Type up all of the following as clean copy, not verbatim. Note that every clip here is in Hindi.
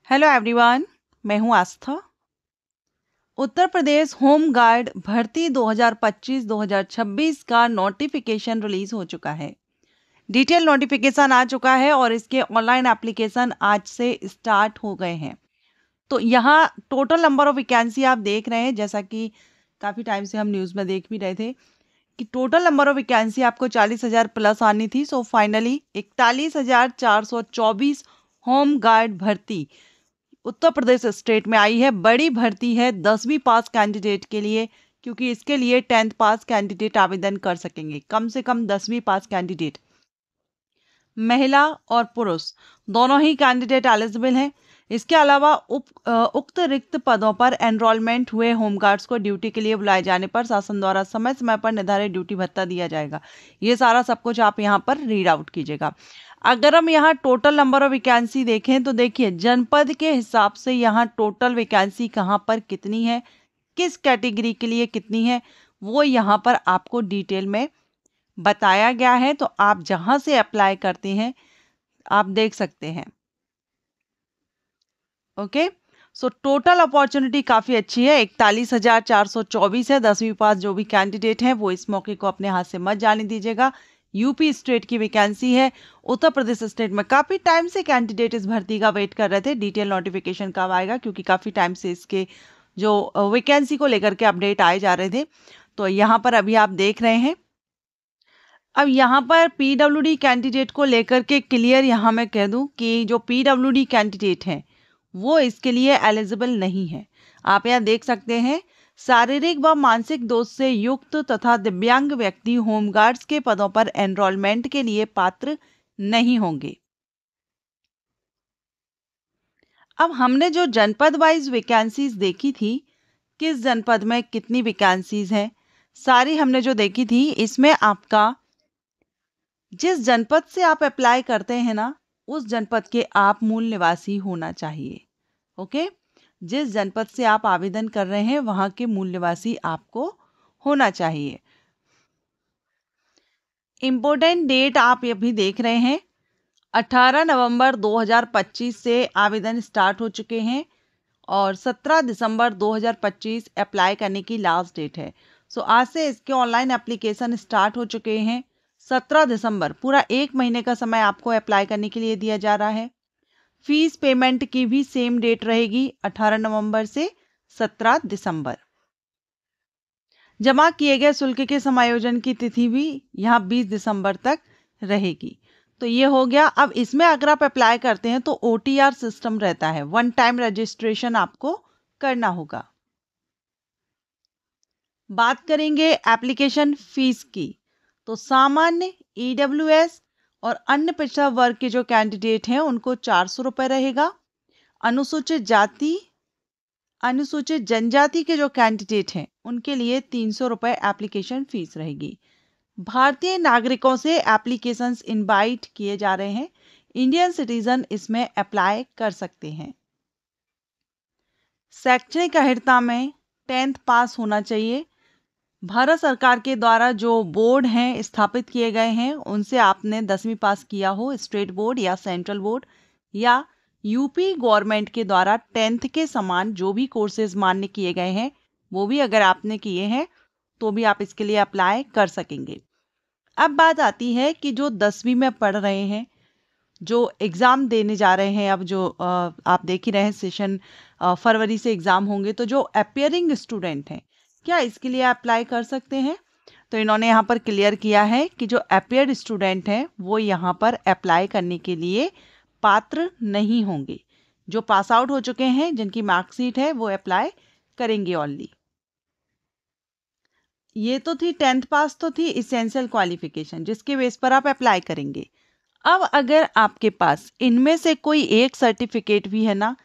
हेलो एवरीवन, मैं हूं आस्था। उत्तर प्रदेश होम गार्ड भर्ती 2025-2026 का नोटिफिकेशन रिलीज हो चुका है। डिटेल नोटिफिकेशन आ चुका है और इसके ऑनलाइन एप्लीकेशन आज से स्टार्ट हो गए हैं। तो यहाँ टोटल नंबर ऑफ वैकेंसी आप देख रहे हैं, जैसा कि काफ़ी टाइम से हम न्यूज़ में देख भी रहे थे कि टोटल नंबर ऑफ वैकेंसी आपको 40,000 प्लस आनी थी। सो फाइनली 41,424 होम गार्ड भर्ती उत्तर प्रदेश स्टेट में आई है। बड़ी भर्ती है 10वीं पास कैंडिडेट के लिए, क्योंकि इसके लिए 10th पास कैंडिडेट आवेदन कर सकेंगे। कम से कम 10वीं पास कैंडिडेट, महिला और पुरुष दोनों ही कैंडिडेट एलिजिबल हैं। इसके अलावा उक्त रिक्त पदों पर एनरोलमेंट हुए होमगार्ड्स को ड्यूटी के लिए बुलाए जाने पर शासन द्वारा समय समय पर निर्धारित ड्यूटी भत्ता दिया जाएगा। ये सारा सब कुछ आप यहाँ पर रीड आउट कीजिएगा। अगर हम यहाँ टोटल नंबर ऑफ वैकेंसी देखें तो देखिए, जनपद के हिसाब से यहाँ टोटल वैकेंसी कहाँ पर कितनी है, किस कैटेगरी के लिए कितनी है, वो यहाँ पर आपको डिटेल में बताया गया है। तो आप जहां से अप्लाई करते हैं आप देख सकते हैं। ओके, सो टोटल अपॉर्चुनिटी काफ़ी अच्छी है। 41,424 है। 10वीं पास जो भी कैंडिडेट हैं वो इस मौके को अपने हाथ से मत जाने दीजिएगा। यूपी स्टेट की वैकेंसी है। उत्तर प्रदेश स्टेट में काफ़ी टाइम से कैंडिडेट इस भर्ती का वेट कर रहे थे। डिटेल नोटिफिकेशन कब आएगा, क्योंकि काफ़ी टाइम से इसके जो वैकेंसी को लेकर के अपडेट आए जा रहे थे। तो यहाँ पर अभी आप देख रहे हैं। अब यहाँ पर पीडब्ल्यूडी कैंडिडेट को लेकर के क्लियर यहाँ मैं कह दूं कि जो पीडब्ल्यूडी कैंडिडेट हैं वो इसके लिए एलिजिबल नहीं है। आप यहाँ देख सकते हैं, शारीरिक व मानसिक दोष से युक्त तथा दिव्यांग व्यक्ति होमगार्ड्स के पदों पर एनरोलमेंट के लिए पात्र नहीं होंगे। अब हमने जो जनपद वाइज वैकेंसीज देखी थी, किस जनपद में कितनी वैकेंसीज हैं, सारी हमने जो देखी थी, इसमें आपका जिस जनपद से आप अप्लाई करते हैं ना, उस जनपद के आप मूल निवासी होना चाहिए। ओके, जिस जनपद से आप आवेदन कर रहे हैं वहां के मूल निवासी आपको होना चाहिए। इम्पोर्टेंट डेट आप अभी देख रहे हैं, 18 नवंबर 2025 से आवेदन स्टार्ट हो चुके हैं और 17 दिसंबर 2025 अप्लाई करने की लास्ट डेट है। सो आज से इसके ऑनलाइन एप्लीकेशन स्टार्ट हो चुके हैं। 17 दिसंबर, पूरा एक महीने का समय आपको अप्लाई करने के लिए दिया जा रहा है। फीस पेमेंट की भी सेम डेट रहेगी, 18 नवंबर से 17 दिसंबर। जमा किए गए शुल्क के समायोजन की तिथि भी यहाँ 20 दिसंबर तक रहेगी। तो ये हो गया। अब इसमें अगर आप अप्लाई करते हैं तो OTR सिस्टम रहता है, वन टाइम रजिस्ट्रेशन आपको करना होगा। बात करेंगे एप्लीकेशन फीस की, तो सामान्य EWS और अन्य पिछड़ा वर्ग के जो कैंडिडेट हैं उनको 400 रुपये रहेगा। अनुसूचित जाति, अनुसूचित जनजाति के जो कैंडिडेट हैं उनके लिए 300 रुपये एप्लीकेशन फीस रहेगी। भारतीय नागरिकों से एप्लीकेशंस इनवाइट किए जा रहे हैं। इंडियन सिटीजन इसमें अप्लाई कर सकते हैं। शैक्षणिक अर्हता में 10th पास होना चाहिए। भारत सरकार के द्वारा जो बोर्ड हैं स्थापित किए गए हैं उनसे आपने 10वीं पास किया हो, स्टेट बोर्ड या सेंट्रल बोर्ड, या यूपी गवर्नमेंट के द्वारा 10th के समान जो भी कोर्सेज मान्य किए गए हैं वो भी अगर आपने किए हैं तो भी आप इसके लिए अप्लाई कर सकेंगे। अब बात आती है कि जो 10वीं में पढ़ रहे हैं, जो एग्ज़ाम देने जा रहे हैं, अब जो आप देख ही रहे हैं सेशन फरवरी से एग्ज़ाम होंगे, तो जो अपियरिंग स्टूडेंट हैं क्या इसके लिए अप्लाई कर सकते हैं? तो इन्होंने यहाँ पर क्लियर किया है कि जो अपियर्ड स्टूडेंट हैं वो यहाँ पर अप्लाई करने के लिए पात्र नहीं होंगे। जो पास आउट हो चुके हैं, जिनकी मार्कशीट है, वो अप्लाई करेंगे ओनली। ये तो थी 10th पास, तो थी इसेंशियल क्वालिफिकेशन जिसके बेस पर आप अप्लाई करेंगे। अब अगर आपके पास इनमें से कोई एक सर्टिफिकेट भी है ना,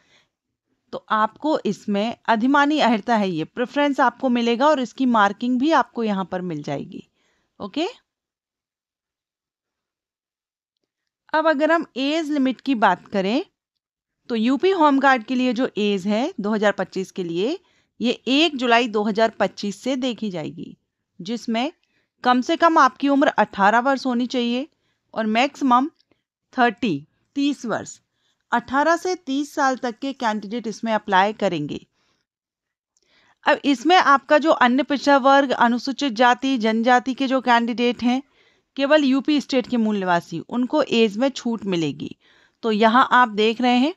तो आपको इसमें अधिमानी अर्हता है, ये प्रेफरेंस आपको मिलेगा और इसकी मार्किंग भी आपको यहाँ पर मिल जाएगी। ओके, अब अगर हम एज लिमिट की बात करें तो यूपी होमगार्ड के लिए जो एज है 2025 के लिए, ये 1 जुलाई 2025 से देखी जाएगी, जिसमें कम से कम आपकी उम्र 18 वर्ष होनी चाहिए और मैक्सिमम 30 वर्ष। 18 से 30 साल तक के कैंडिडेट इसमें अप्लाई करेंगे। अब इसमें आपका जो अन्य पिछड़ा वर्ग, अनुसूचित जाति, जनजाति के जो कैंडिडेट हैं, केवल यूपी स्टेट के मूल निवासी, उनको एज में छूट मिलेगी। तो यहाँ आप देख रहे हैं,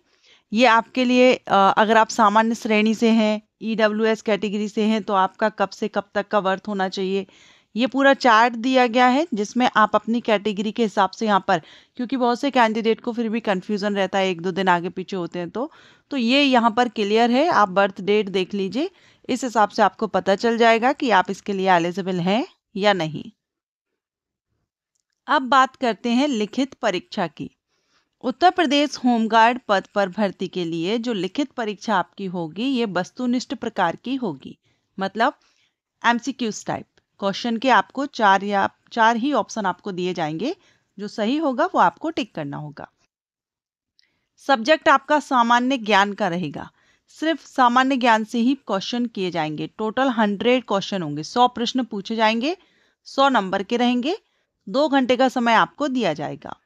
ये आपके लिए अगर आप सामान्य श्रेणी से हैं, ईडब्ल्यूएस कैटेगरी से हैं, तो आपका कब से कब तक का वर्थ होना चाहिए, ये पूरा चार्ट दिया गया है, जिसमें आप अपनी कैटेगरी के हिसाब से यहाँ पर, क्योंकि बहुत से कैंडिडेट को फिर भी कंफ्यूजन रहता है, 1-2 दिन आगे पीछे होते हैं, तो ये यहाँ पर क्लियर है। आप बर्थ डेट देख लीजिए, इस हिसाब से आपको पता चल जाएगा कि आप इसके लिए एलिजिबल हैं या नहीं। अब बात करते हैं लिखित परीक्षा की। उत्तर प्रदेश होमगार्ड पद पर भर्ती के लिए जो लिखित परीक्षा आपकी होगी, ये वस्तुनिष्ठ प्रकार की होगी, मतलब एमसीक्यूज टाइप क्वेश्चन के आपको 4 ही ऑप्शन आपको दिए जाएंगे, जो सही होगा वो आपको टिक करना होगा। सब्जेक्ट आपका सामान्य ज्ञान का रहेगा, सिर्फ सामान्य ज्ञान से ही क्वेश्चन किए जाएंगे। टोटल 100 क्वेश्चन होंगे, 100 प्रश्न पूछे जाएंगे, 100 नंबर के रहेंगे, 2 घंटे का समय आपको दिया जाएगा।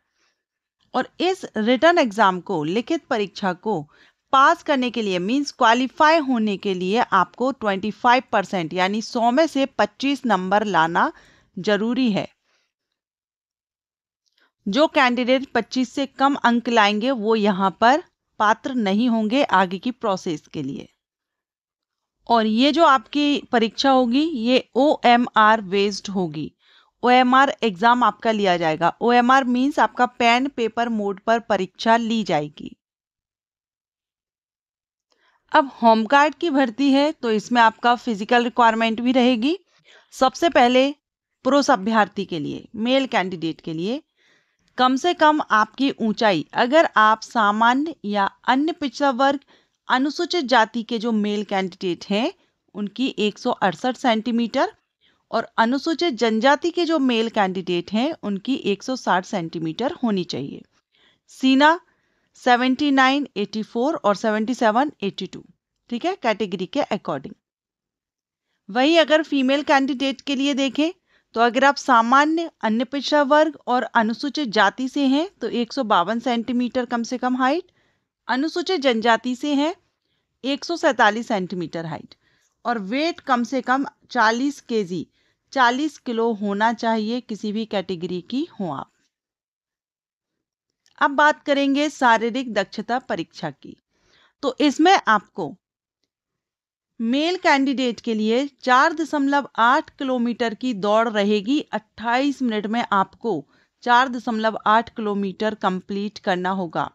और इस रिटन एग्जाम को, लिखित परीक्षा को पास करने के लिए, मींस क्वालिफाई होने के लिए आपको 25% यानी 100 में से 25 नंबर लाना जरूरी है। जो कैंडिडेट 25 से कम अंक लाएंगे वो यहाँ पर पात्र नहीं होंगे आगे की प्रोसेस के लिए। और ये जो आपकी परीक्षा होगी, ये OMR बेस्ड होगी। OMR एग्जाम आपका लिया जाएगा। OMR मींस आपका पेन पेपर मोड पर परीक्षा ली जाएगी। अब होमगार्ड की भर्ती है, तो इसमें आपका फिजिकल रिक्वायरमेंट भी रहेगी। सबसे पहले पुरुष अभ्यर्थी के लिए, मेल कैंडिडेट के लिए, कम से कम आपकी ऊंचाई, अगर आप सामान्य या अन्य पिछड़ा वर्ग, अनुसूचित जाति के जो मेल कैंडिडेट हैं, उनकी 168 सेंटीमीटर, और अनुसूचित जनजाति के जो मेल कैंडिडेट हैं, उनकी 160 सेंटीमीटर होनी चाहिए। सीना 79, 84 और 77, 82, ठीक है, कैटेगरी के अकॉर्डिंग। वही अगर फीमेल कैंडिडेट के लिए देखें, तो अगर आप सामान्य, अन्य पिछड़ा वर्ग और अनुसूचित जाति से हैं, तो 152 सेंटीमीटर कम से कम हाइट, अनुसूचित जनजाति से हैं 147 सेंटीमीटर हाइट, और वेट कम से कम 40 केजी, 40 किलो होना चाहिए, किसी भी कैटेगरी की हो आप। अब बात करेंगे शारीरिक दक्षता परीक्षा की। तो इसमें आपको मेल कैंडिडेट के लिए 4.8 किलोमीटर की दौड़ रहेगी। 28 मिनट में आपको 4.8 किलोमीटर कंप्लीट करना होगा।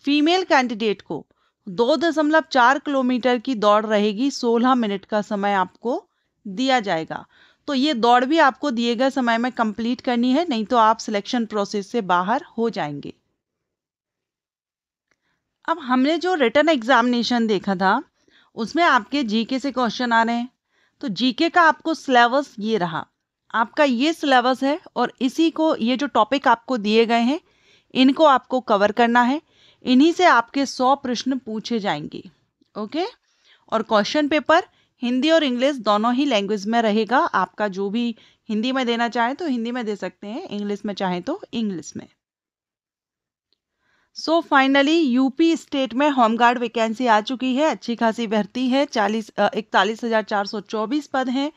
फीमेल कैंडिडेट को 2.4 किलोमीटर की दौड़ रहेगी। 16 मिनट का समय आपको दिया जाएगा। तो ये दौड़ भी आपको दिए गए समय में कंप्लीट करनी है, नहीं तो आप सिलेक्शन प्रोसेस से बाहर हो जाएंगे। अब हमने जो रिटन एग्जामिनेशन देखा था, उसमें आपके जीके से क्वेश्चन आ रहे हैं। तो जीके का आपको सिलेबस ये रहा, आपका ये सिलेबस है, और इसी को, ये जो टॉपिक आपको दिए गए हैं, इनको आपको कवर करना है। इन्हीं से आपके 100 प्रश्न पूछे जाएंगे। ओके, और क्वेश्चन पेपर हिंदी और इंग्लिश दोनों ही लैंग्वेज में रहेगा। आपका जो भी हिंदी में देना चाहें तो हिंदी में दे सकते हैं, इंग्लिश में चाहें तो इंग्लिश में। सो फाइनली यूपी स्टेट में होमगार्ड वैकेंसी आ चुकी है। अच्छी खासी भर्ती है, 41,424 पद हैं।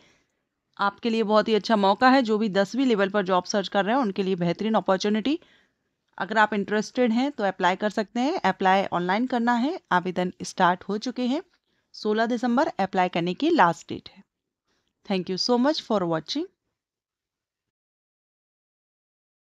आपके लिए बहुत ही अच्छा मौका है। जो भी 10वीं लेवल पर जॉब सर्च कर रहे हैं उनके लिए बेहतरीन अपॉर्चुनिटी। अगर आप इंटरेस्टेड हैं तो अप्लाई कर सकते हैं। अप्लाई ऑनलाइन करना है, आवेदन स्टार्ट हो चुके हैं। 16 दिसंबर अप्लाई करने की लास्ट डेट है। Thank you so much for watching.